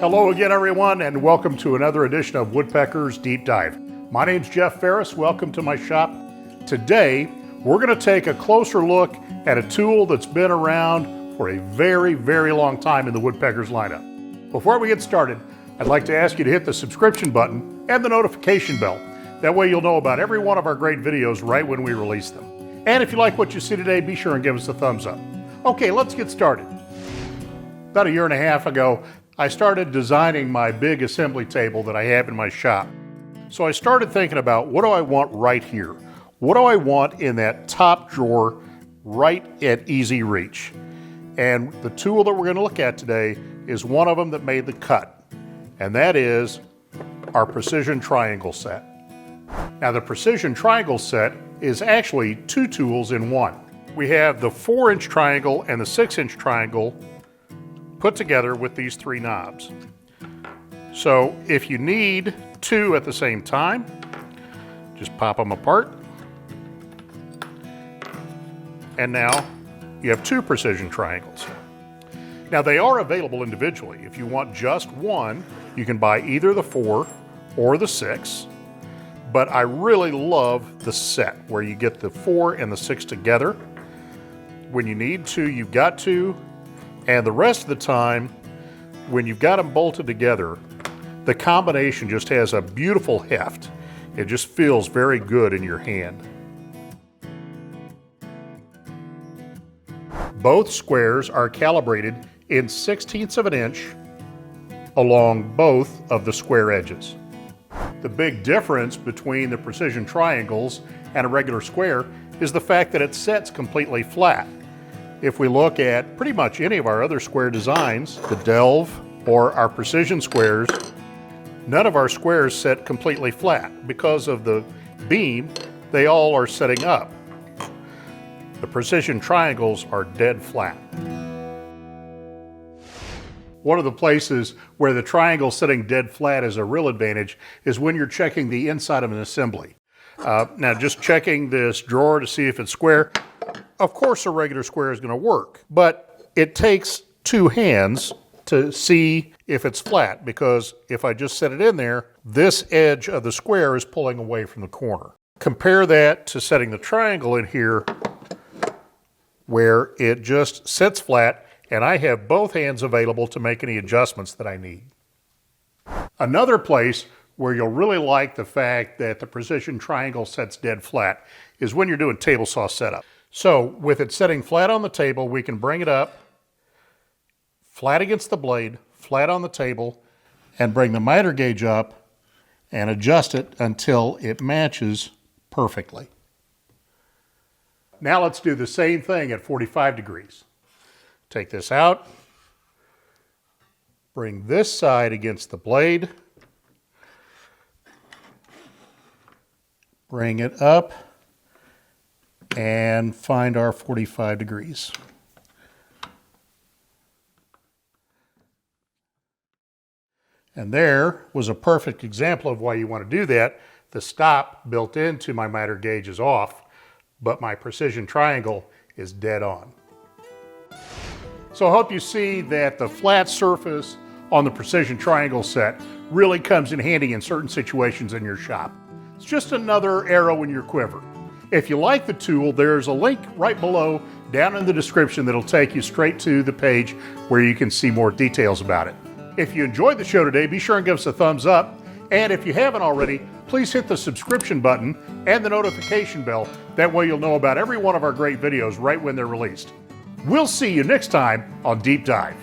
Hello again, everyone, and welcome to another edition of Woodpecker's Deep Dive. My name's Jeff Farris. Welcome to my shop. Today, we're going to take a closer look at a tool that's been around for a very, very long time in the Woodpeckers lineup. Before we get started, I'd like to ask you to hit the subscription button and the notification bell. That way you'll know about every one of our great videos right when we release them. And if you like what you see today, be sure and give us a thumbs up. Okay, let's get started. About a year and a half ago, I started designing my big assembly table that I have in my shop. So I started thinking about, what do I want right here? What do I want in that top drawer right at easy reach? And the tool that we're going to look at today is one of them that made the cut. And that is our Precision Triangle set. Now the Precision Triangle set is actually two tools in one. We have the 4-inch triangle and the 6-inch triangle put together with these three knobs. So if you need two at the same time, just pop them apart. And now you have two precision triangles. Now they are available individually. If you want just one, you can buy either the 4 or the 6. But I really love the set where you get the 4 and the 6 together. When you need to, you've got to. And the rest of the time, when you've got them bolted together, the combination just has a beautiful heft. It just feels very good in your hand. Both squares are calibrated in 1/16 of an inch along both of the square edges. The big difference between the precision triangles and a regular square is the fact that it sets completely flat. If we look at pretty much any of our other square designs, the Delve or our precision squares, none of our squares set completely flat. Because of the beam, they all are setting up. The precision triangles are dead flat. One of the places where the triangle sitting dead flat is a real advantage is when you're checking the inside of an assembly. Now just checking this drawer to see if it's square. Of course a regular square is going to work, but it takes two hands to see if it's flat, because if I just set it in there, this edge of the square is pulling away from the corner. Compare that to setting the triangle in here where it just sits flat and I have both hands available to make any adjustments that I need. Another place where you'll really like the fact that the precision triangle sets dead flat is when you're doing table saw setup. So with it setting flat on the table, we can bring it up, flat against the blade, flat on the table, and bring the miter gauge up and adjust it until it matches perfectly. Now let's do the same thing at 45 degrees. Take this out, bring this side against the blade, bring it up, and find our 45 degrees. And there was a perfect example of why you want to do that. The stop built into my miter gauge is off, but my precision triangle is dead on. So I hope you see that the flat surface on the precision triangle set really comes in handy in certain situations in your shop. It's just another arrow in your quiver. If you like the tool, there's a link right below down in the description that'll take you straight to the page where you can see more details about it. If you enjoyed the show today, be sure and give us a thumbs up. And if you haven't already, please hit the subscription button and the notification bell. That way you'll know about every one of our great videos right when they're released. We'll see you next time on Deep Dive.